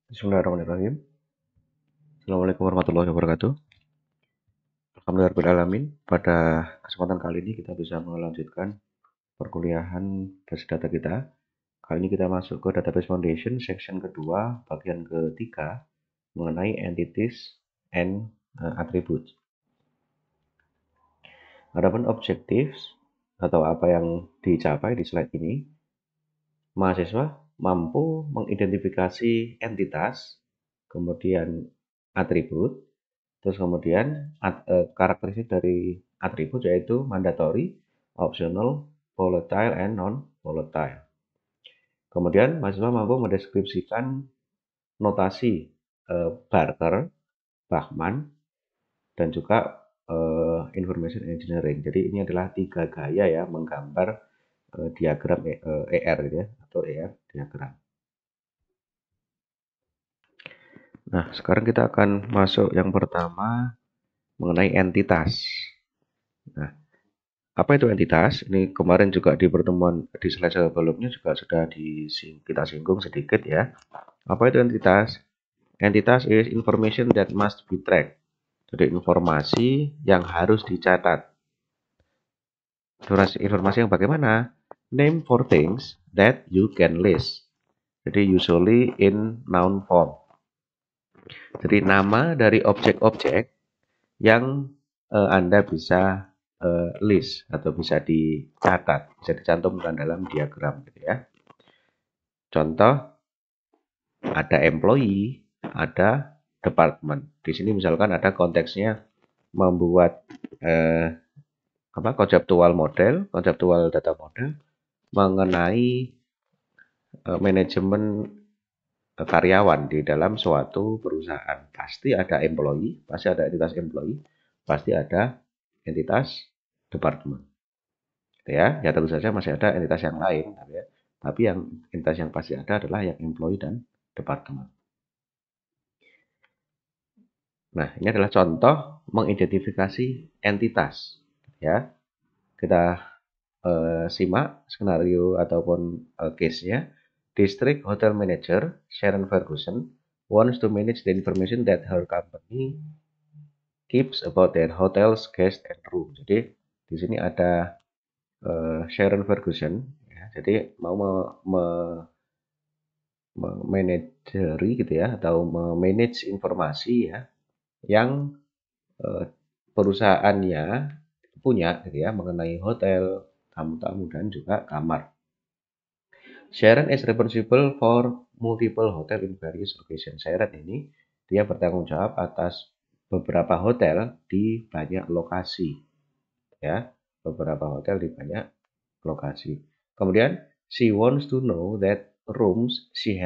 Bismillahirrahmanirrahim. Assalamualaikum warahmatullahi wabarakatuh. Alhamdulillahirrahmanirrahim. Pada kesempatan kali ini kita bisa melanjutkan perkuliahan base data kita. Kali ini kita masuk ke Database Foundation, section kedua, bagian ketiga, mengenai entities and attributes. Adapun objektif atau apa yang dicapai di slide ini, mahasiswa mampu mengidentifikasi entitas, kemudian atribut, terus kemudian karakteristik dari atribut yaitu mandatory, optional, volatile, and non-volatile. Kemudian mahasiswa mampu mendeskripsikan notasi Barker, Bachman, dan juga information engineering. Jadi ini adalah 3 gaya ya menggambar diagram ER gitu ya, atau ER diagram. Nah, sekarang kita akan masuk yang pertama mengenai entitas. Nah, apa itu entitas? Ini kemarin juga di pertemuan di slide sebelumnya juga sudah kita singgung sedikit ya. Apa itu entitas? Entitas is information that must be tracked. Jadi informasi yang harus dicatat. Informasi yang bagaimana? Name for things that you can list. Jadi usually in noun form. Jadi nama dari objek-objek yang Anda bisa list atau bisa dicatat, bisa dicantumkan dalam diagram gitu ya. Contoh, ada employee, ada department. Di sini misalkan ada konteksnya membuat konseptual data model mengenai manajemen karyawan di dalam suatu perusahaan. Pasti ada employee, pasti ada entitas employee, pasti ada entitas department. Ya, ya tentu saja masih ada entitas yang lain, ya. Tapi yang entitas yang pasti ada adalah yang employee dan department. Nah, ini adalah contoh mengidentifikasi entitas. Ya, kita simak skenario ataupun case-nya. District Hotel Manager Sharon Ferguson wants to manage the information that her company keeps about their hotel's guest and room. Jadi di sini ada Sharon Ferguson. Ya, jadi mau memanageri gitu ya, atau memanage informasi ya yang perusahaannya punya gitu ya mengenai hotel, tamu-tamu dan juga kamar. Sharon is responsible for multiple hotel in various locations. Sharon ini dia bertanggung jawab atas beberapa hotel di banyak lokasi ya, beberapa hotel di banyak lokasi. Kemudian she wants to know that rooms she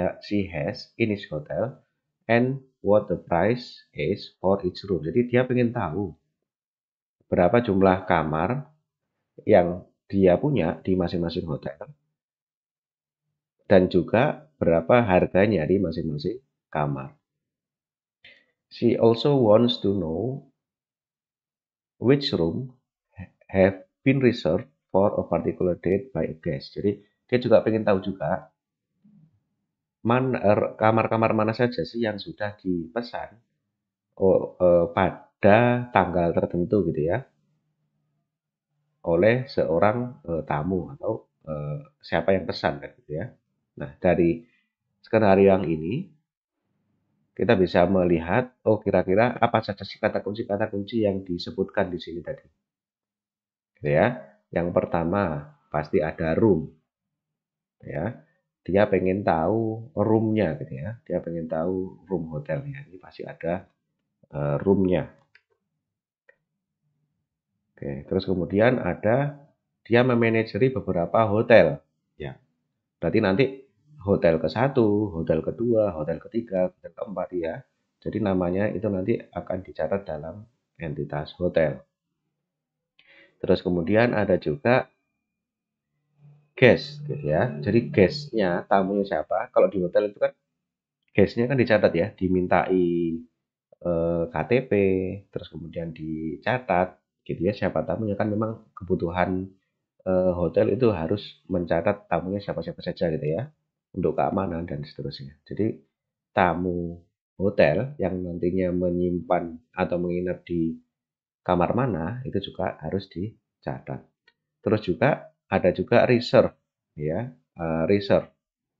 has in each hotel and what the price is for each room. Jadi dia ingin tahu berapa jumlah kamar yang dia punya di masing-masing hotel dan juga berapa harganya di masing-masing kamar. She also wants to know which room have been reserved for a particular date by a guest. Jadi dia juga ingin tahu juga kamar-kamar mana saja sih yang sudah dipesan pada tanggal tertentu gitu ya oleh seorang tamu atau siapa yang pesan kan gitu ya. Nah, dari skenario yang ini kita bisa melihat kira-kira apa saja sih kata kunci yang disebutkan di sini tadi. Gitu ya. Yang pertama pasti ada room. Ya. Dia pengen tahu roomnya gitu ya. Dia pengen tahu room hotelnya. Ini pasti ada roomnya. Oke, terus kemudian ada dia memanajeri beberapa hotel. Ya. Berarti nanti hotel ke-1, hotel kedua, hotel ketiga, hotel keempat ya. Jadi namanya itu nanti akan dicatat dalam entitas hotel. Terus kemudian ada juga guest gitu ya. Jadi guestnya tamunya siapa? Kalau di hotel itu kan guestnya kan dicatat ya, dimintai KTP, terus kemudian dicatat gitu ya siapa tamunya, kan memang kebutuhan hotel itu harus mencatat tamunya siapa-siapa saja gitu ya untuk keamanan dan seterusnya. Jadi tamu hotel yang nantinya menyimpan atau menginap di kamar mana itu juga harus dicatat. Terus juga ada juga reserve ya,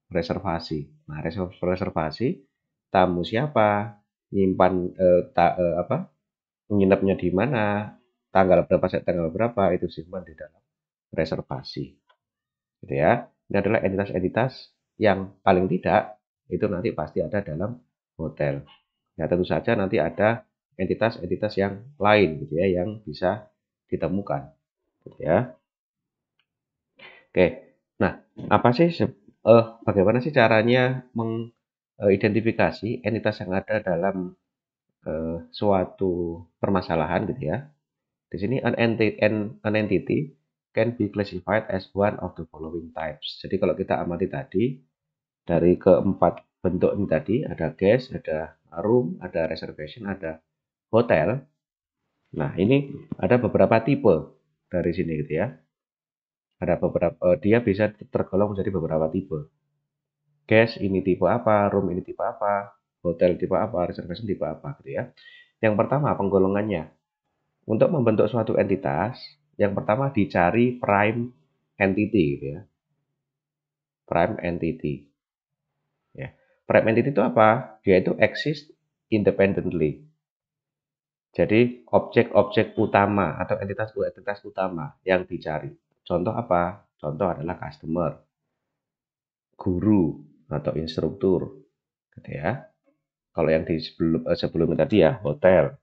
reservasi. Nah, reservasi tamu siapa, nyimpan nginepnya di mana, tanggal berapa sampai tanggal berapa itu simpan di dalam reservasi. Gitu ya. Ini adalah entitas-entitas yang paling tidak itu nanti pasti ada dalam hotel. Ya, tentu saja nanti ada entitas-entitas yang lain gitu ya yang bisa ditemukan gitu ya. Oke. Nah, apa sih bagaimana sih caranya mengidentifikasi entitas yang ada dalam suatu permasalahan gitu ya. Di sini an entity can be classified as one of the following types. Jadi kalau kita amati tadi dari keempat bentuk ini tadi ada guest, ada room, ada reservation, ada hotel. Nah, ini ada beberapa tipe dari sini gitu ya. Ada beberapa dia bisa tergolong menjadi beberapa tipe. Guest ini tipe apa, room ini tipe apa, hotel tipe apa, reservation tipe apa gitu ya. Yang pertama penggolongannya. Untuk membentuk suatu entitas, yang pertama dicari prime entity gitu ya. Prime entity. Ya. Prime entity itu apa? Dia itu exist independently. Jadi objek-objek utama atau entitas utama yang dicari. Contoh apa? Contoh adalah customer, guru atau instruktur, gitu ya. Kalau yang di sebelumnya tadi ya hotel.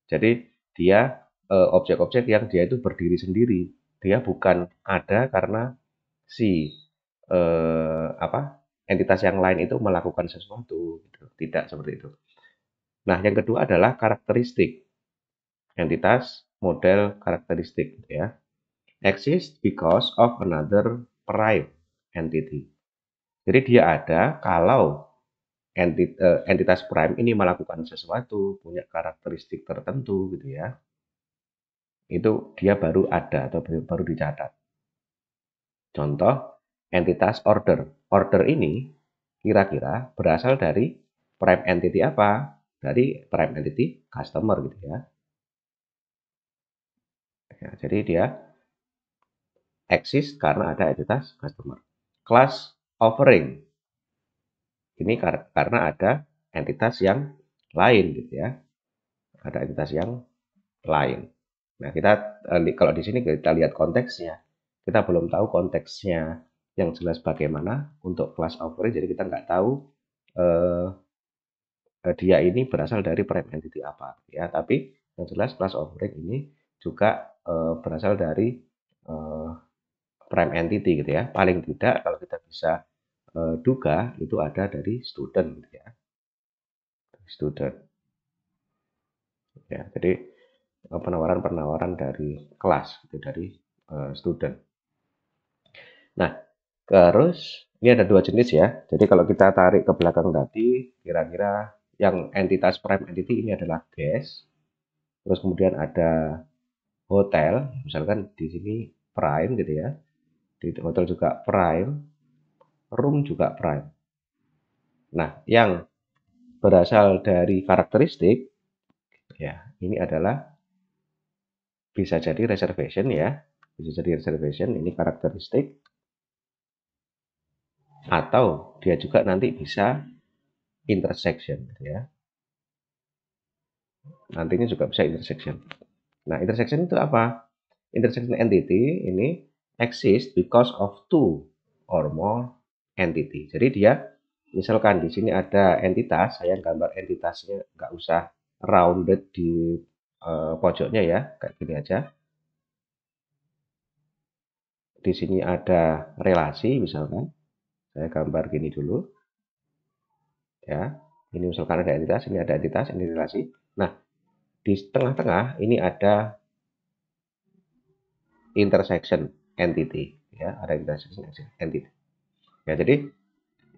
Jadi dia objek-objek yang dia itu berdiri sendiri. Dia bukan ada karena si apa entitas yang lain itu melakukan sesuatu. Gitu. Tidak seperti itu. Nah, yang kedua adalah karakteristik. Entitas model karakteristik, gitu ya. Exist because of another prime entity. Jadi dia ada kalau entitas prime ini melakukan sesuatu, punya karakteristik tertentu gitu ya. Itu dia baru ada atau baru dicatat. Contoh entitas order. Order ini kira-kira berasal dari prime entity apa? Dari prime entity customer gitu ya. Ya, jadi dia exist karena ada entitas customer. Class offering. Ini karena ada entitas yang lain gitu ya. Ada entitas yang lain. Nah, kita kalau di sini kita lihat konteksnya. Kita belum tahu konteksnya yang jelas bagaimana untuk class offering. Jadi kita nggak tahu eh, dia ini berasal dari prime entity apa ya. Tapi yang jelas class offering ini juga berasal dari eh, prime entity gitu ya. Paling tidak kalau kita bisa duga itu ada dari student gitu ya. Student ya. Jadi penawaran-penawaran dari kelas gitu dari student. Nah, terus ini ada dua jenis ya. Jadi kalau kita tarik ke belakang tadi, kira-kira yang entitas prime entity ini adalah guest. Terus kemudian ada hotel, misalkan di sini prime gitu ya. Di hotel juga prime, room juga prime. Nah, yang berasal dari karakteristik ya, ini adalah bisa jadi reservation ya. Bisa jadi reservation ini karakteristik atau dia juga nanti bisa intersection gitu ya. Nantinya juga bisa intersection. Nah, intersection itu apa? Intersection entity ini exist because of two or more entity. Jadi dia misalkan di sini ada entitas, saya gambar entitasnya nggak usah rounded di pojoknya ya, kayak gini aja. Di sini ada relasi misalkan, saya gambar gini dulu ya. Ini misalkan ada entitas, ini ada entitas, ini relasi. Nah, di tengah-tengah ini ada intersection entity ya, ada intersection entity. Ya, jadi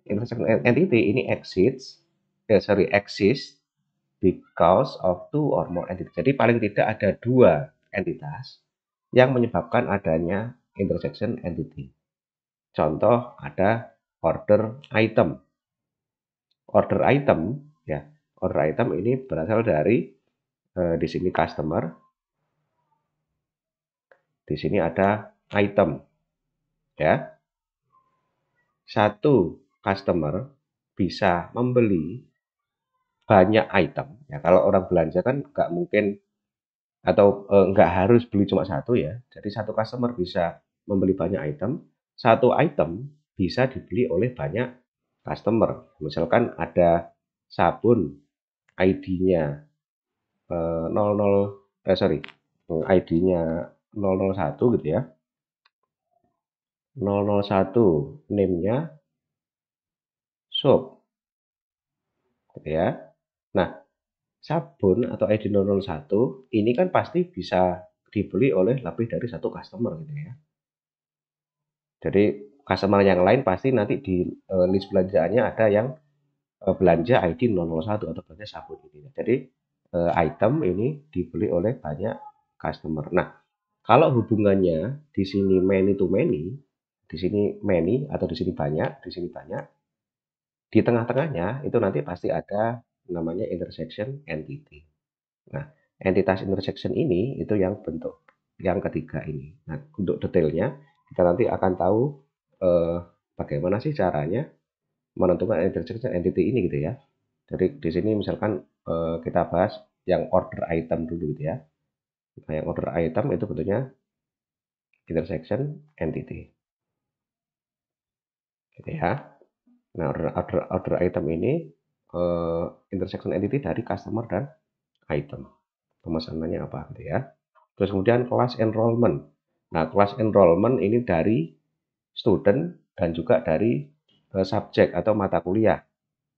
intersection entity ini exist because of two or more entity. Jadi paling tidak ada dua entitas yang menyebabkan adanya intersection entity. Contoh ada order item. order item ya. Order item ini berasal dari di sini customer, di sini ada item ya. Satu customer bisa membeli banyak item ya. Kalau orang belanja kan nggak mungkin atau nggak harus beli cuma satu ya. Jadi satu customer bisa membeli banyak item. Satu item bisa dibeli oleh banyak customer. Misalkan ada sabun ID-nya 00 sorry, ID-nya 001 gitu ya. 001 name-nya soap gitu ya. Nah, sabun atau ID 001 ini kan pasti bisa dibeli oleh lebih dari satu customer gitu ya. Jadi customer yang lain pasti nanti di list belanjaannya ada yang belanja ID 001 atau belanja sabun gitu ya. Jadi item ini dibeli oleh banyak customer. Nah, kalau hubungannya di sini many to many, di sini many atau di sini banyak, di sini banyak, di tengah-tengahnya itu nanti pasti ada namanya intersection entity. Nah, entitas intersection ini itu yang bentuk yang ketiga ini. Nah, untuk detailnya kita nanti akan tahu bagaimana sih caranya menentukan intersection entity ini gitu ya. Jadi di sini misalkan kita bahas yang order item dulu gitu ya. Nah, yang order item itu bentuknya intersection entity gitu ya. Nah, order item ini intersection entity dari customer dan item. Pemesanannya apa gitu ya. Terus kemudian kelas enrollment. Nah, kelas enrollment ini dari student dan juga dari subjek atau mata kuliah.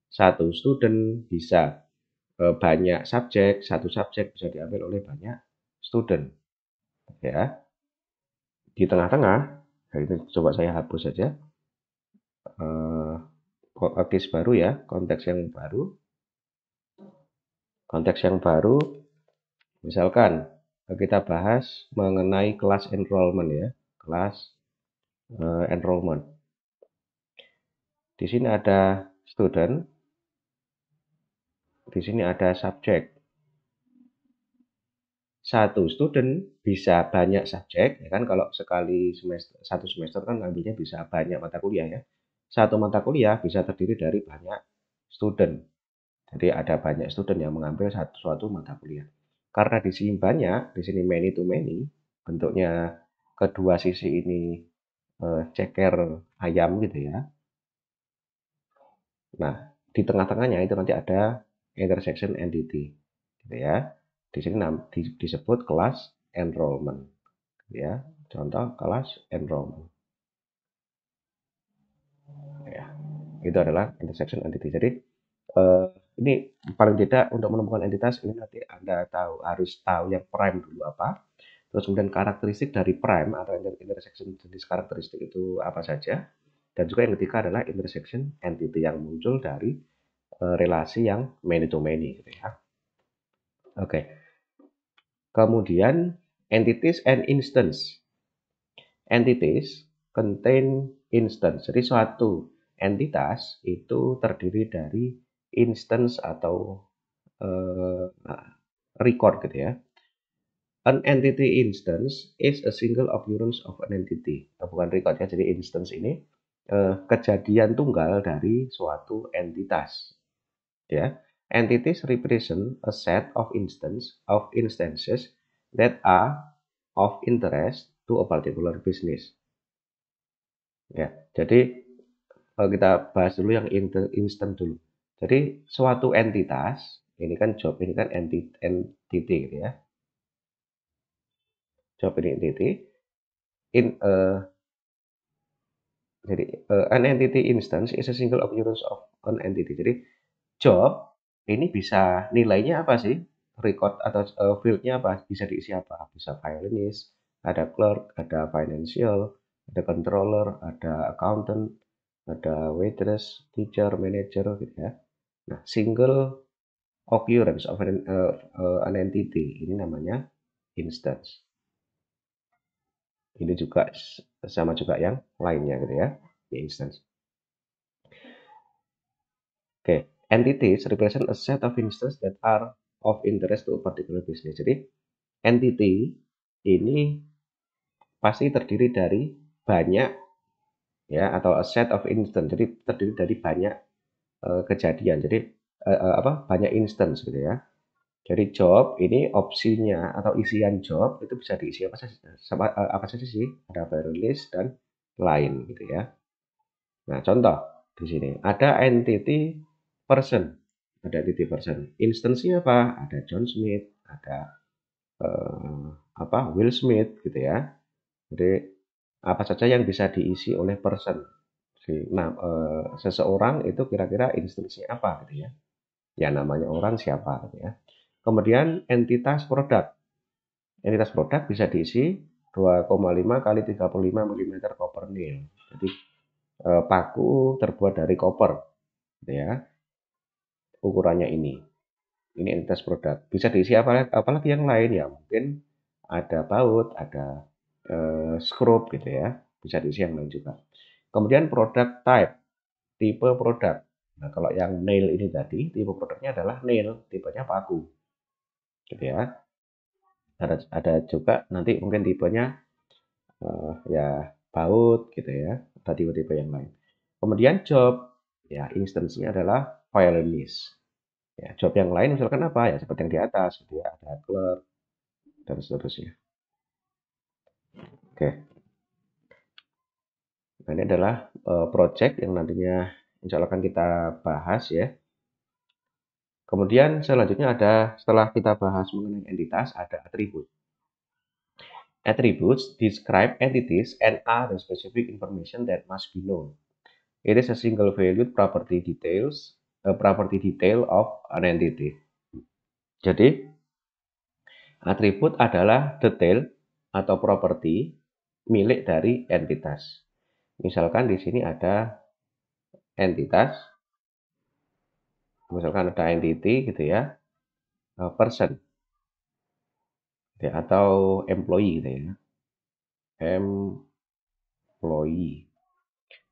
Satu student bisa banyak subjek, satu subjek bisa diambil oleh banyak student. Ya, di tengah-tengah, nah ini coba saya hapus saja. Case baru ya, konteks yang baru. Konteks yang baru, misalkan kita bahas mengenai kelas enrollment ya, kelas enrollment. Di sini ada student, di sini ada subjek. Satu student bisa banyak subjek, ya kan? Kalau sekali semester, satu semester kan ambilnya bisa banyak mata kuliah ya. Satu mata kuliah bisa terdiri dari banyak student. Jadi ada banyak student yang mengambil suatu mata kuliah. Karena di sini banyak, di sini many to many, bentuknya kedua sisi ini ceker ayam gitu ya. Nah, di tengah-tengahnya itu nanti ada intersection entity, gitu ya. Di sini disebut kelas enrollment, gitu ya. Contoh kelas enrollment, ya. Itu adalah intersection entity. Jadi eh, ini paling tidak untuk menemukan entitas ini nanti Anda harus tahu yang prime dulu apa. Terus kemudian karakteristik dari prime atau intersection jenis karakteristik itu apa saja. Dan juga yang ketiga adalah intersection entity yang muncul dari relasi yang many to many gitu ya. Oke. Kemudian entities and instance. Entities contain instance. Jadi suatu entitas itu terdiri dari instance atau uh, record gitu ya. An entity instance is a single occurrence of an entity. Bukan record ya, jadi instance ini kejadian tunggal dari suatu entitas. Ya, entities represent a set of instances that are of interest to a particular business. Ya, jadi kita bahas dulu yang instant dulu. Jadi suatu entitas, ini kan job, ini kan entity gitu ya. Job ini entity. Jadi an entity instance is a single occurrence of an entity. Jadi job ini bisa nilainya apa sih? Record atau fieldnya apa? Bisa diisi apa? Bisa violinist, ada clerk, ada financial, ada controller, ada accountant, ada waitress, teacher, manager gitu ya. Nah, single occurrence of an entity ini namanya instance. Ini juga sama juga yang lainnya gitu ya, di instance. Oke, entities represent a set of instances that are of interest to a particular business. Jadi entity ini pasti terdiri dari banyak ya, atau a set of instance. Jadi terdiri dari banyak kejadian. Jadi banyak instance gitu ya. Jadi job ini opsinya atau isian job itu bisa diisi apa saja sih? Ada variable list dan lain gitu ya. Nah, contoh di sini ada entity person. Ada entity person. Instance-nya apa? Ada John Smith, ada Will Smith gitu ya. Jadi apa saja yang bisa diisi oleh person. Nah, seseorang itu kira-kira instansinya apa gitu ya. Ya namanya orang siapa gitu ya. Kemudian entitas produk. Entitas produk bisa diisi 2,5 kali 35 mm copper nail. Jadi paku terbuat dari koper gitu ya. Ukurannya ini. Ini entitas produk. Bisa diisi apalagi yang lain ya. Mungkin ada baut, ada skrup gitu ya. Bisa diisi yang lain juga. Kemudian product type, tipe produk. Nah, kalau yang nail ini tadi, tipe produknya adalah nail, tipenya paku. Gitu ya. Ada juga nanti mungkin tipenya ya baut gitu ya. Ada tipe-tipe yang lain. Kemudian job, ya instansinya adalah violinist. Ya, job yang lain misalkan apa ya seperti yang di atas gitu ya, ada clerk dan seterusnya. Oke. Nah, ini adalah project yang nantinya insya Allah akan kita bahas ya. Kemudian selanjutnya ada setelah kita bahas mengenai entitas ada atribut. Attributes describe entities and are the specific information that must be known. It is a single valued property detail of an entity. Jadi atribut adalah detail atau properti milik dari entitas. Misalkan di sini ada entitas, misalkan ada entity gitu ya, person ya, atau employee gitu ya, employee.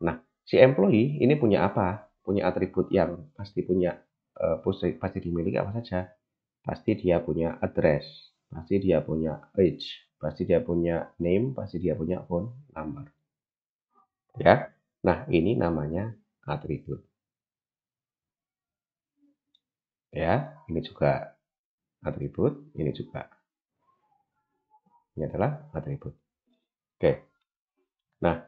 Nah, si employee ini punya apa? Punya atribut yang pasti dimiliki apa saja? Pasti dia punya address, pasti dia punya age, pasti dia punya name, pasti dia punya phone number. Ya. Nah, ini namanya atribut. Ya, ini juga atribut, ini juga. Ini adalah atribut. Oke. Nah,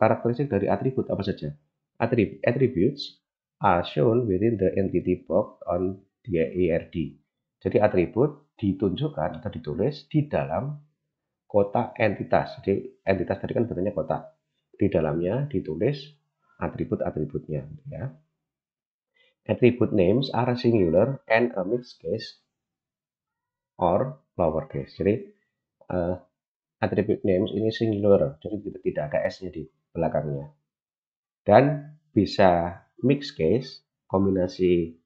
karakteristik dari atribut apa saja? Attributes are shown within the entity box on the ARD. Jadi atribut ditunjukkan atau ditulis di dalam kotak entitas. Jadi entitas tadi kan bentuknya kotak. Di dalamnya ditulis atribut-atributnya. Ya. Attribute names are singular and a mixed case or lowercase. Jadi attribute names ini singular, jadi tidak ada S-nya di belakangnya. Dan bisa mixed case, kombinasi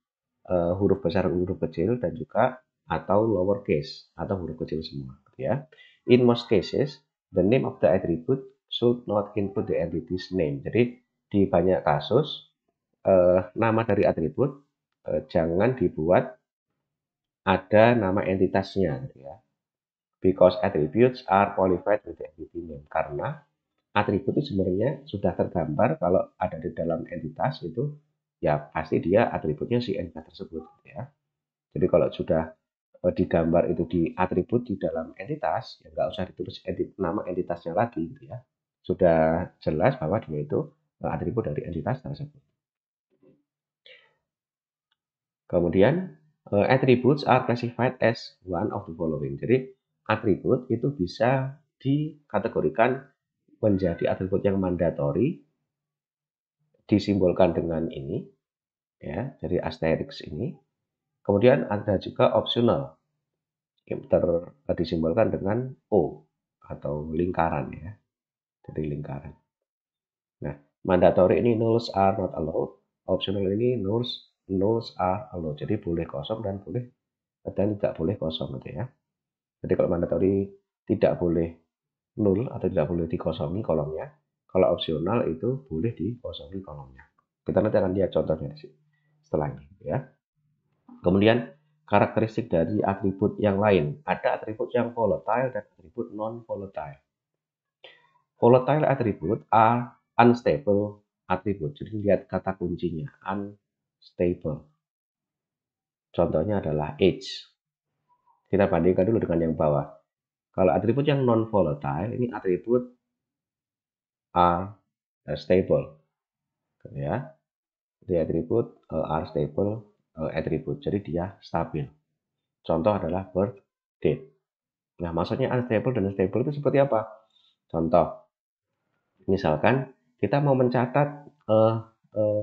huruf besar huruf kecil dan juga atau lowercase atau huruf kecil semua gitu ya. In most cases, the name of the attribute should not include the entity's name. Jadi di banyak kasus nama dari atribut jangan dibuat ada nama entitasnya gitu ya. Because attributes are qualified with the entity name. Karena atribut itu sebenarnya sudah tergambar kalau ada di dalam entitas itu ya pasti dia atributnya si entitas tersebut gitu ya. Jadi kalau sudah digambar itu di atribut di dalam entitas ya nggak usah ditulis nama entitasnya lagi gitu ya. Sudah jelas bahwa dia itu atribut dari entitas tersebut. Kemudian attributes are classified as one of the following. Jadi atribut itu bisa dikategorikan menjadi atribut yang mandatori, disimbolkan dengan ini ya, dari asterisk ini. Kemudian ada juga optional yang disimbolkan dengan O atau lingkaran ya, dari lingkaran. Nah, mandatory ini nulls are not allowed, optional ini nulls are allowed. Jadi boleh kosong dan tidak boleh kosong gitu ya. Jadi kalau mandatory tidak boleh null atau tidak boleh dikosongi kolomnya. Kalau opsional itu boleh dikosongi kolomnya. Kita nanti akan lihat contohnya setelah ini ya. Kemudian karakteristik dari atribut yang lain. Ada atribut yang volatile dan atribut non-volatile. Volatile attribute are unstable attribute. Jadi lihat kata kuncinya, unstable. Contohnya adalah age. Kita bandingkan dulu dengan yang bawah. Kalau atribut yang non-volatile, ini atribut are stable. Ya, di atribut are stable attribute. Jadi dia stabil. Contoh adalah birth date. Nah, maksudnya unstable dan stable itu seperti apa? Contoh, misalkan kita mau mencatat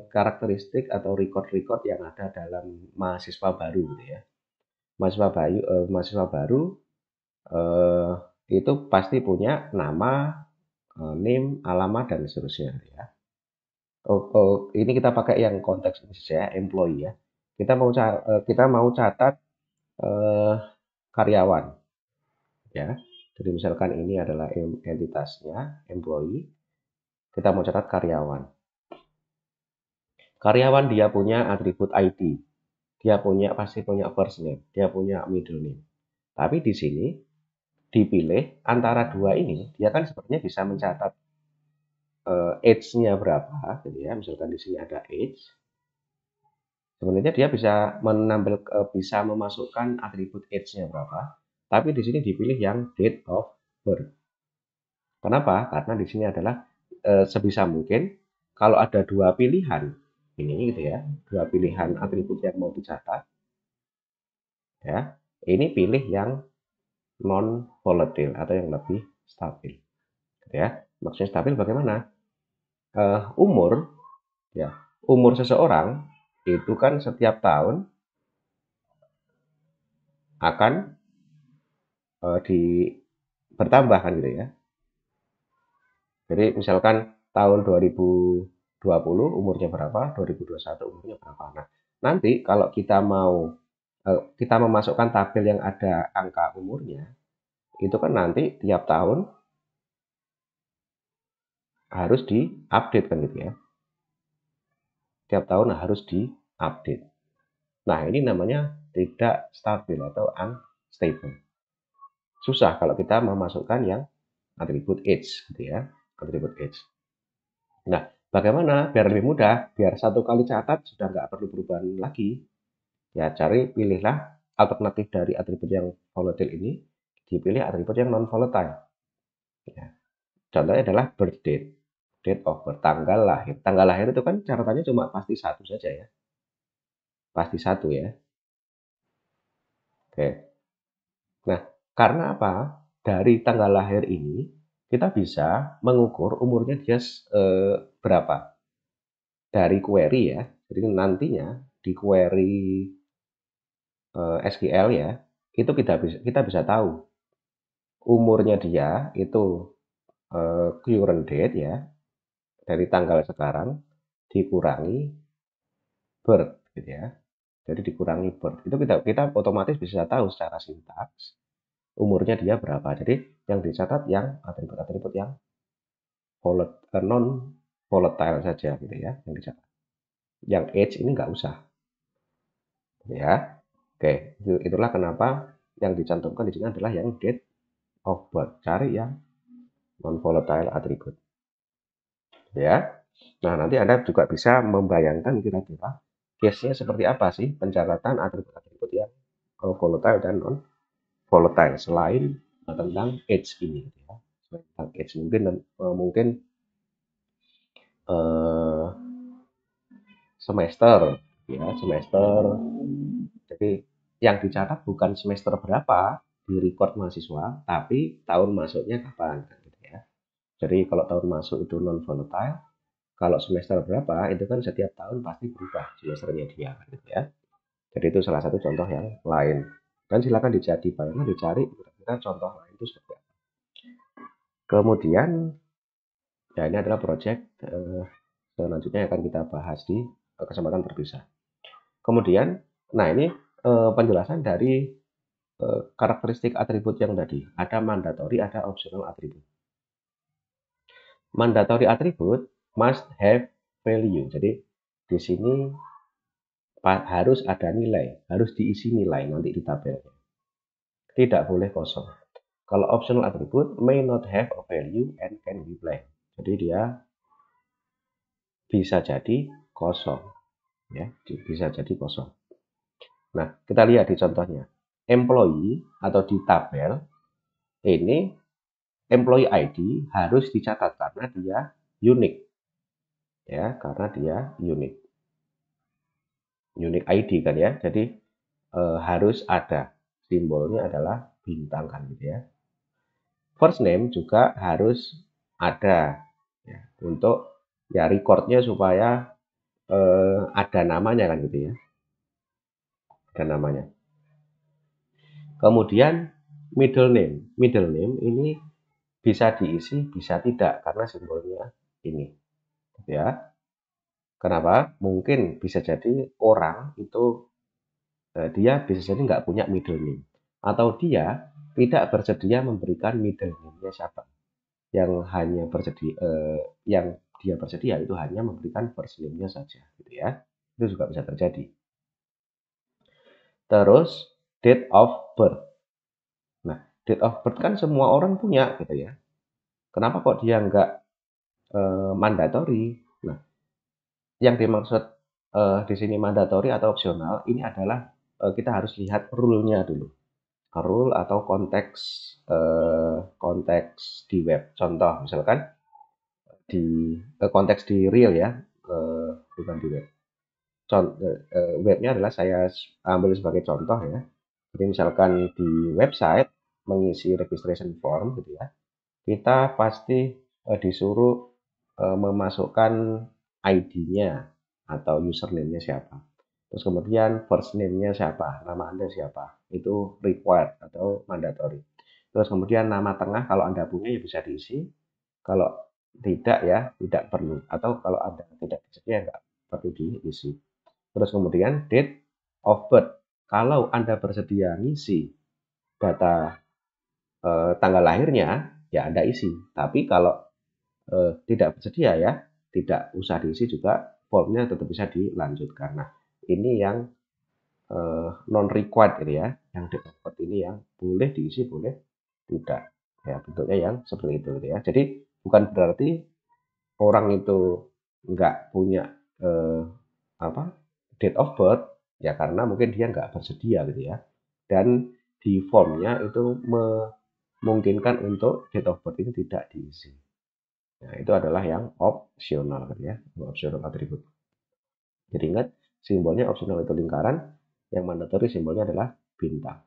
karakteristik atau record-record yang ada dalam mahasiswa baru, gitu ya. Mahasiswa baru itu pasti punya nama, name, alamat dan seterusnya, ya. Ini kita pakai yang konteks ini saja, employee ya. Kita mau catat karyawan, ya. Jadi misalkan ini adalah entitasnya employee, kita mau catat karyawan. Karyawan dia punya atribut ID, dia pasti punya first name, dia punya middle name. Tapi di sini dipilih antara dua ini, dia kan sebenarnya bisa mencatat age-nya berapa, gitu ya. Misalkan di sini ada age, sebenarnya dia bisa memasukkan atribut age-nya berapa, tapi di sini dipilih yang date of birth. Kenapa? Karena di sini adalah sebisa mungkin kalau ada dua pilihan ini, gitu ya, dua pilihan atribut yang mau dicatat, ya, ini pilih yang non volatile atau yang lebih stabil, gitu ya. Maksudnya stabil bagaimana? Umur, ya, umur seseorang itu kan setiap tahun akan bertambah kan, gitu ya. Jadi misalkan tahun 2020 umurnya berapa, 2021 umurnya berapa. Nah, nanti kalau kita memasukkan tabel yang ada angka umurnya, itu kan nanti tiap tahun harus diupdate kan, gitu ya. Tiap tahun harus diupdate. Nah, ini namanya tidak stabil atau unstable. Susah kalau kita memasukkan yang atribut age, gitu ya, atribut age. Nah, bagaimana biar lebih mudah, biar satu kali catat sudah nggak perlu perubahan lagi, ya pilihlah alternatif dari atribut yang volatile ini, dipilih atribut yang non volatile. Ya. Contohnya adalah birth date, date of birth, tanggal lahir. Tanggal lahir itu kan catatannya cuma pasti satu saja ya, pasti satu ya. Oke. Nah, karena apa? Dari tanggal lahir ini kita bisa mengukur umurnya dia berapa dari query ya. Jadi nantinya di query SQL ya, itu kita bisa tahu umurnya dia itu current date ya, dari tanggal sekarang dikurangi birth, gitu ya. Jadi dikurangi birth. Itu kita otomatis bisa tahu secara sintaks umurnya dia berapa. Jadi yang dicatat yang atribut-atribut yang non volatile saja, gitu ya, yang dicatat. Yang age ini nggak usah, ya. Oke, itulah kenapa yang dicantumkan di sini adalah yang date of birth. Cari yang non volatile atribut, ya. Nah, nanti Anda juga bisa membayangkan kira-kira case-nya seperti apa sih pencatatan atribut-atribut yang volatile dan non volatile selain tentang age ini, gitu ya. Selain tentang age mungkin eh, semester, ya, semester. Jadi yang dicatat bukan semester berapa di record mahasiswa, tapi tahun masuknya kapan, gitu ya. Jadi kalau tahun masuk itu non volatile, kalau semester berapa itu kan setiap tahun pasti berubah semesternya dia, gitu ya. Jadi itu salah satu contoh yang lain. Dan silakan dicari kira-kira contoh lain itu seperti apa. Kemudian ya ini adalah project selanjutnya yang akan kita bahas di kesempatan terpisah. Kemudian, nah ini penjelasan dari karakteristik atribut yang tadi. Ada mandatory, ada optional atribut. Mandatory atribut must have value. Jadi di sini harus ada nilai, harus diisi nilai nanti di tabelnya. Tidak boleh kosong. Kalau optional attribute may not have a value and can be blank. Jadi dia bisa jadi kosong, ya, bisa jadi kosong. Nah, kita lihat di contohnya. Employee atau di tabel ini employee ID harus dicatat karena dia unik, ya, karena dia unik. Unique ID kan ya. Jadi harus ada simbolnya adalah bintang kan gitu ya. First name juga harus ada ya, untuk ya recordnya supaya ada namanya kan gitu ya. Ada namanya. Kemudian middle name. Middle name ini bisa diisi, bisa tidak karena simbolnya ini. Ya. Kenapa? Mungkin bisa jadi orang itu dia bisa jadi nggak punya middle name. Atau dia tidak bersedia memberikan middle name-nya siapa. Yang hanya bersedia, yang dia bersedia itu hanya memberikan first name-nya saja. Gitu ya. Itu juga bisa terjadi. Terus, date of birth. Nah, date of birth kan semua orang punya gitu ya. Kenapa kok dia nggak mandatory? Nah, yang dimaksud di sini mandatory atau opsional ini adalah kita harus lihat rule-nya dulu. Rule atau konteks di web. Contoh misalkan di konteks di real ya, bukan di web. Webnya adalah saya ambil sebagai contoh ya. Jadi misalkan di website mengisi registration form gitu ya, kita pasti disuruh memasukkan ID-nya atau username-nya siapa. Terus kemudian first name-nya siapa, nama Anda siapa. Itu required atau mandatory. Terus kemudian nama tengah kalau Anda punya ya bisa diisi. Kalau tidak ya tidak perlu. Atau kalau Anda tidak bersedia ya nggak perlu diisi. Terus kemudian date of birth. Kalau Anda bersedia ngisi data tanggal lahirnya, ya Anda isi. Tapi kalau tidak bersedia ya, tidak usah diisi juga, formnya tetap bisa dilanjutkan. Nah, ini yang non-required gitu ya, yang date of birth ini yang boleh diisi, boleh tidak. Ya, bentuknya yang seperti itu gitu ya. Jadi bukan berarti orang itu nggak punya eh, apa date of birth ya karena mungkin dia nggak bersedia gitu ya. Dan di formnya itu memungkinkan untuk date of birth ini tidak diisi. Nah, itu adalah yang opsional gitu ya, opsional atribut. Jadi ingat, simbolnya opsional itu lingkaran, yang mandatory simbolnya adalah bintang.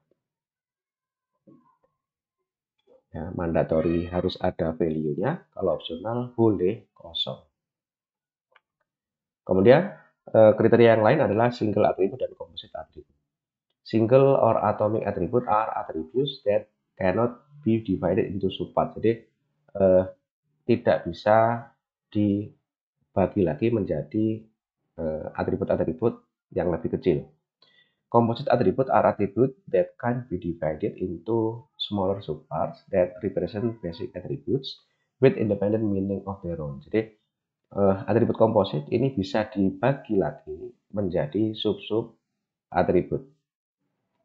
Ya, mandatory harus ada value-nya, kalau opsional boleh kosong. Kemudian kriteria yang lain adalah single attribute dan composite attribute. Single or atomic attribute are attributes that cannot be divided into subpart. Jadi tidak bisa dibagi lagi menjadi atribut-atribut yang lebih kecil. Composite attribute are attributes that can be divided into smaller subparts that represent basic attributes with independent meaning of their own. Jadi atribut komposit ini bisa dibagi lagi menjadi sub-sub atribut.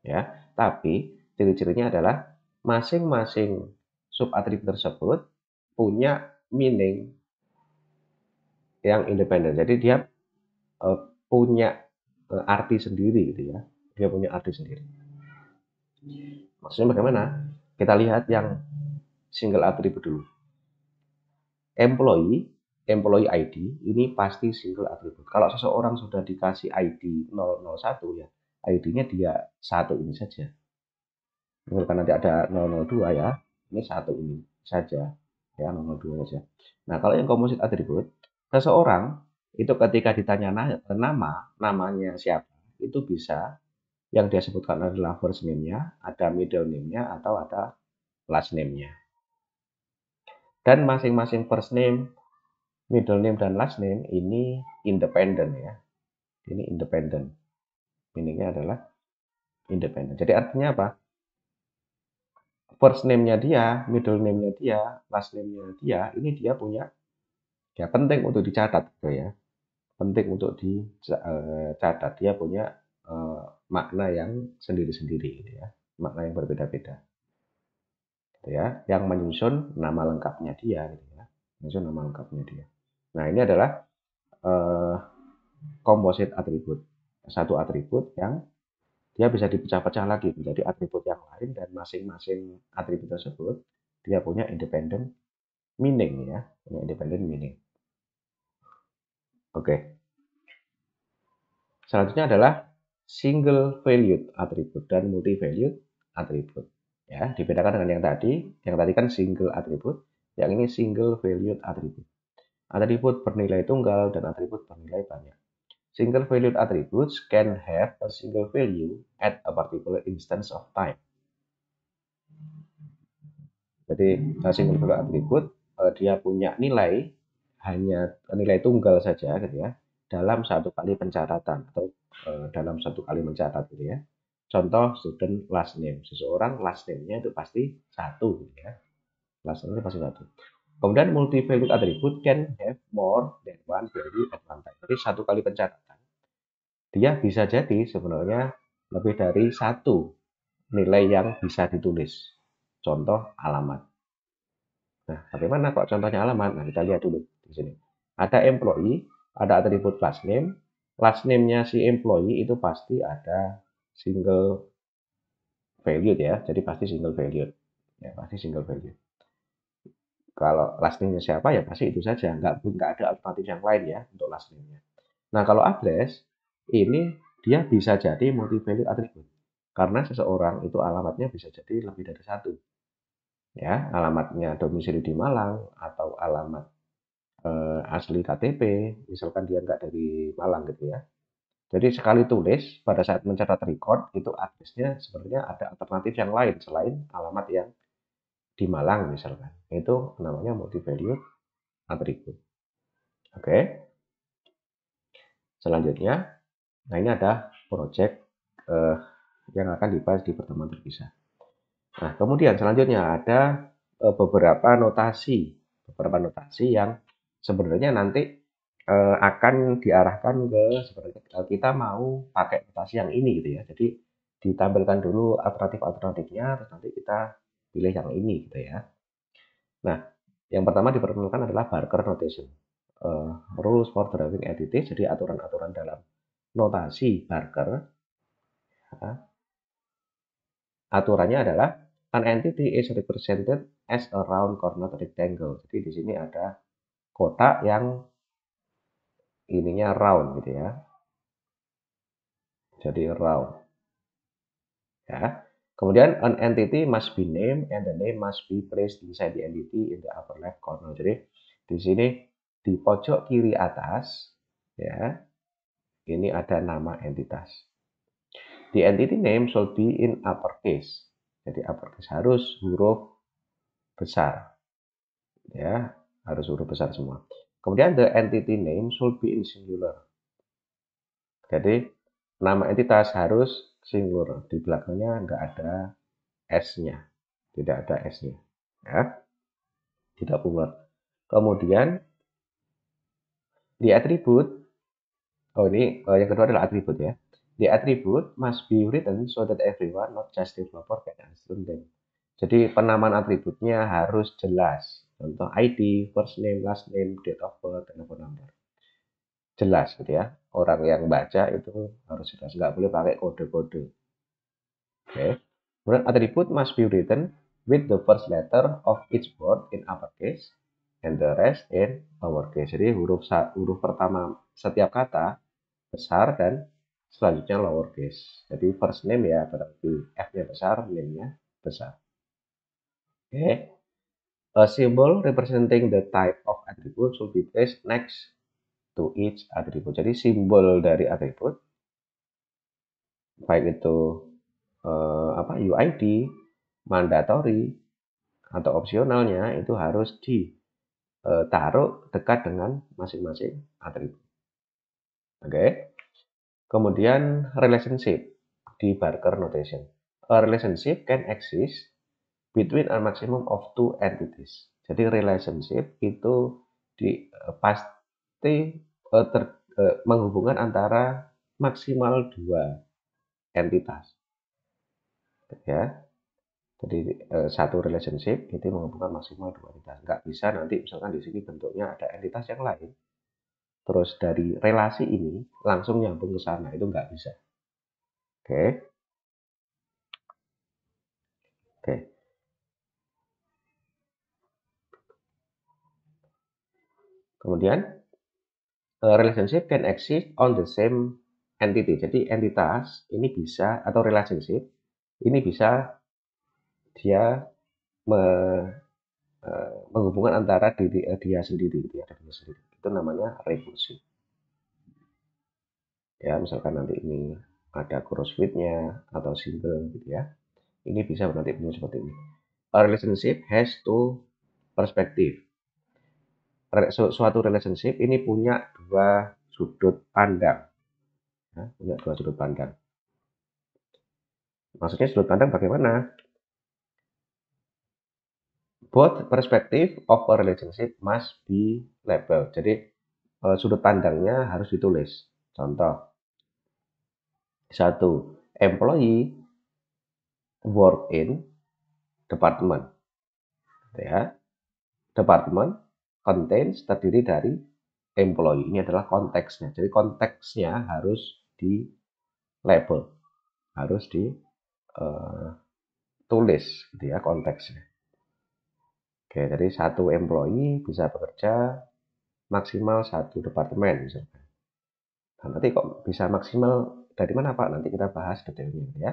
Ya, tapi ciri-cirinya adalah masing-masing sub atribut tersebut punya meaning yang independen. Jadi dia punya arti sendiri gitu ya. Dia punya arti sendiri. Maksudnya bagaimana? Kita lihat yang single attribute dulu. Employee ID ini pasti single attribute. Kalau seseorang sudah dikasih ID 001 ya, ID-nya dia satu ini saja. Misalkan nanti ada 002 ya, ini satu ini saja ya, 002 saja. Nah, kalau yang composite attribute, seseorang itu ketika ditanya namanya siapa, itu bisa yang dia sebutkan adalah first name-nya, ada middle name-nya, atau ada last name-nya. Dan masing-masing first name, middle name, dan last name ini independen ya. Ini independen. Meaning-nya adalah independen. Jadi artinya apa? First name-nya dia, middle name-nya dia, last name-nya dia, ini dia punya ya penting untuk dicatat gitu ya. penting untuk dicatat. Dia punya makna yang sendiri-sendiri gitu ya, makna yang berbeda-beda gitu ya, yang menyusun nama lengkapnya dia gitu ya, menyusun nama lengkapnya dia. Nah, ini adalah eh, composite atribut, satu atribut yang dia bisa dipecah-pecah lagi menjadi atribut yang lain, dan masing-masing atribut tersebut dia punya independent meaning ya, punya independent meaning. Oke, selanjutnya adalah single valued atribut dan multi valued atribut. Ya, dibedakan dengan yang tadi. Yang tadi kan single atribut, yang ini single valued atribut. Atribut bernilai tunggal dan atribut bernilai banyak. Single valued attributes can have a single value at a particular instance of time. Jadi single value attribute dia punya nilai hanya nilai tunggal saja gitu ya, dalam satu kali pencatatan atau dalam satu kali mencatat gitu ya. Contoh student last name, seseorang last name-nya itu pasti satu gitu ya. Last name-nya pasti satu. Kemudian multi valued attribute can have more than one value at one time. Jadi satu kali pencatatan dia bisa jadi sebenarnya lebih dari satu nilai yang bisa ditulis. Contoh alamat. Nah, bagaimana kok contohnya alamat? Nah, kita lihat dulu di sini. Ada employee, ada atribut last name. Last name-nya si employee itu pasti ada single valued ya. Jadi pasti single valued. Ya, pasti single valued. Kalau last name-nya siapa ya pasti itu saja. Nggak ada alternatif yang lain ya untuk last name-nya. Nah, kalau address ini dia bisa jadi multi valued attribute. Karena seseorang itu alamatnya bisa jadi lebih dari satu. Ya, alamatnya domisili di Malang atau alamat asli KTP, misalkan dia nggak dari Malang gitu ya. Jadi sekali tulis pada saat mencatat record itu address-nya sebenarnya ada alternatif yang lain selain alamat yang di Malang misalkan. Itu namanya multi value attribute. Oke. Selanjutnya, nah ini ada project eh, yang akan dibahas di pertemuan terpisah. Nah, kemudian selanjutnya ada beberapa notasi yang sebenarnya nanti akan diarahkan ke sebenarnya kita mau pakai notasi yang ini gitu ya. Jadi ditampilkan dulu alternatif-alternatifnya, terus nanti kita pilih yang ini gitu ya. Nah, yang pertama diperkenalkan adalah Barker Notation. Rules for Driving Entities, jadi aturan-aturan dalam notasi Barker. Ya. Aturannya adalah an entity is represented as a round corner rectangle. Jadi di sini ada kotak yang ininya round gitu ya. Jadi round. Ya. Kemudian an entity must be named and the name must be placed inside the entity in the upper left corner. Jadi di sini di pojok kiri atas ya, ini ada nama entitas. The entity name should be in uppercase. Jadi uppercase harus huruf besar. Ya, harus huruf besar semua. Kemudian the entity name should be in singular. Jadi nama entitas harus singular. Di belakangnya nggak ada S-nya. Tidak ada S-nya. Ya, tidak plural. Kemudian di atribut, oh ini yang kedua adalah atribut ya. The attribute must be written so that everyone, not just developer, can understand them. Jadi penamaan atributnya harus jelas. Contoh ID, first name, last name, date of birth, telepon number. Jelas gitu ya. Orang yang baca itu harus jelas. Nggak boleh pakai kode-kode. Oke. Kemudian attribute must be written with the first letter of each word in uppercase and the rest in lowercase. Jadi huruf pertama setiap kata besar dan selanjutnya lowercase. Jadi first name ya berarti F-nya besar, name-nya besar. Oke. A symbol representing the type of attribute should be placed next to each attribute. Jadi simbol dari atribut baik itu UID, mandatory atau opsionalnya itu harus ditaruh dekat dengan masing-masing atribut. Oke. Kemudian relationship di Barker notation. A relationship can exist between a maximum of two entities. Jadi relationship itu pasti menghubungkan antara maksimal 2 entitas, ya. Jadi satu relationship itu menghubungkan maksimal 2 entitas. Nggak bisa nanti misalkan di sini bentuknya ada entitas yang lain, terus dari relasi ini langsung nyambung ke sana, itu nggak bisa. Oke, oke. Kemudian relationship can exist on the same entity. Jadi entitas ini bisa atau relationship ini bisa dia me, menghubungkan antara dia sendiri gitu ya, dirinya sendiri. Itu namanya rekursi. Ya, misalkan nanti ini ada crossfit-nya atau single gitu ya. Ini bisa nanti punya seperti ini. A relationship has two perspective. Suatu relationship ini punya dua sudut pandang. Ya, punya dua sudut pandang. Maksudnya sudut pandang bagaimana? Both perspective of a relationship must be labeled. Jadi sudut pandangnya harus ditulis. Contoh, satu, employee work in department. Ya, department contains terdiri dari employee. Ini adalah konteksnya. Jadi konteksnya harus di label, harus ditulis, gitu ya konteksnya. Oke, jadi satu employee bisa bekerja maksimal satu departemen misalnya. Nah, nanti kok bisa maksimal dari mana Pak? Nanti kita bahas detailnya ya.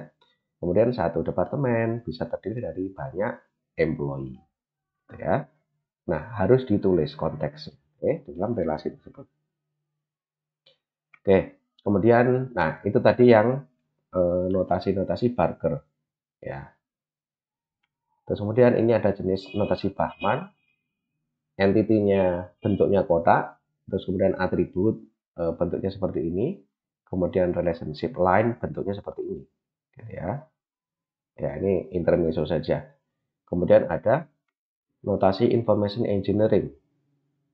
Kemudian satu departemen bisa terdiri dari banyak employee, gitu ya. Nah, harus ditulis konteksnya, dalam relasi tersebut. Oke, kemudian, nah itu tadi yang notasi-notasi Barker, ya. Terus kemudian ini ada jenis notasi Bachmann, entity-nya bentuknya kotak, terus kemudian atribut bentuknya seperti ini, kemudian relationship line bentuknya seperti ini, gitu ya. Ya, ini intermezzo saja. Kemudian ada notasi information engineering,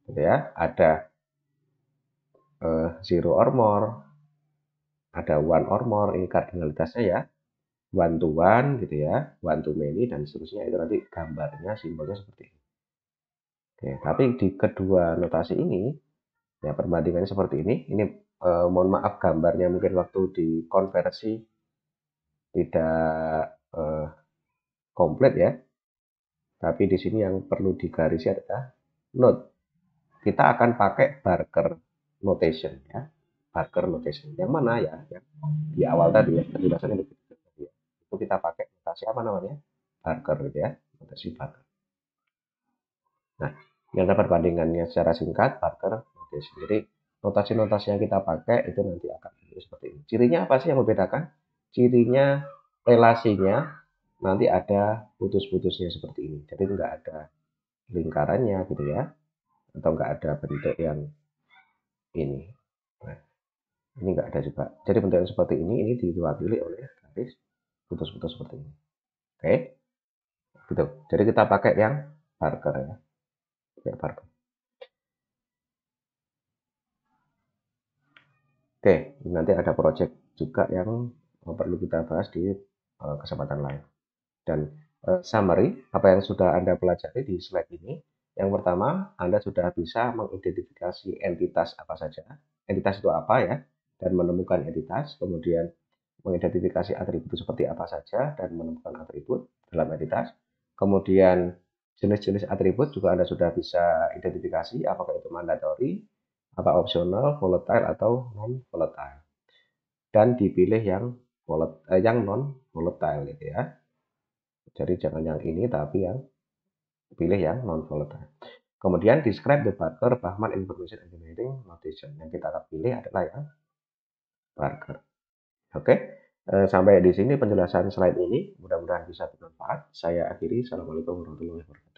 gitu ya. Ada zero or more, ada one or more, ini kardinalitasnya ya. One to one gitu ya, one to many dan seterusnya, itu nanti gambarnya simbolnya seperti ini. Oke, tapi di kedua notasi ini ya perbandingannya seperti ini. Ini mohon maaf gambarnya mungkin waktu dikonversi tidak komplit ya. Tapi di sini yang perlu digarisi adalah note. Kita akan pakai Barker notation ya. Barker notation. Yang mana ya? Yang di awal tadi ya, penjelasannya begitu. Itu kita pakai notasi apa namanya? Barker gitu ya. Notasi Barker. Nah, yang dapat bandingannya secara singkat, Barker notation. Jadi notasi-notasi yang kita pakai itu nanti akan seperti ini. Cirinya apa sih yang membedakan? Cirinya relasinya nanti ada putus-putusnya seperti ini. Jadi enggak ada lingkarannya gitu ya, atau enggak ada bentuk yang ini. Nah, ini enggak ada juga. Jadi bentuk yang seperti ini diwakili oleh garis putus-putus seperti ini. Oke, gitu. Jadi kita pakai yang Barker ya, ya Barker. Oke, nanti ada project juga yang perlu kita bahas di kesempatan lain. Dan summary, apa yang sudah Anda pelajari di slide ini, yang pertama, Anda sudah bisa mengidentifikasi entitas apa saja. Entitas itu apa ya, dan menemukan entitas, kemudian mengidentifikasi atribut seperti apa saja, dan menemukan atribut dalam entitas. Kemudian jenis-jenis atribut juga Anda sudah bisa identifikasi, apakah itu mandatory, apa optional, volatile, atau non-volatile. Dan dipilih yang non-volatile gitu ya. Jadi jangan yang ini, tapi yang pilih yang non-volatile. Kemudian describe the Barker Bachmann Information Engineering Notation. Yang kita akan pilih adalah yang Barker. Oke, sampai di sini penjelasan slide ini. Mudah-mudahan bisa bermanfaat. Saya akhiri. Assalamualaikum warahmatullahi wabarakatuh.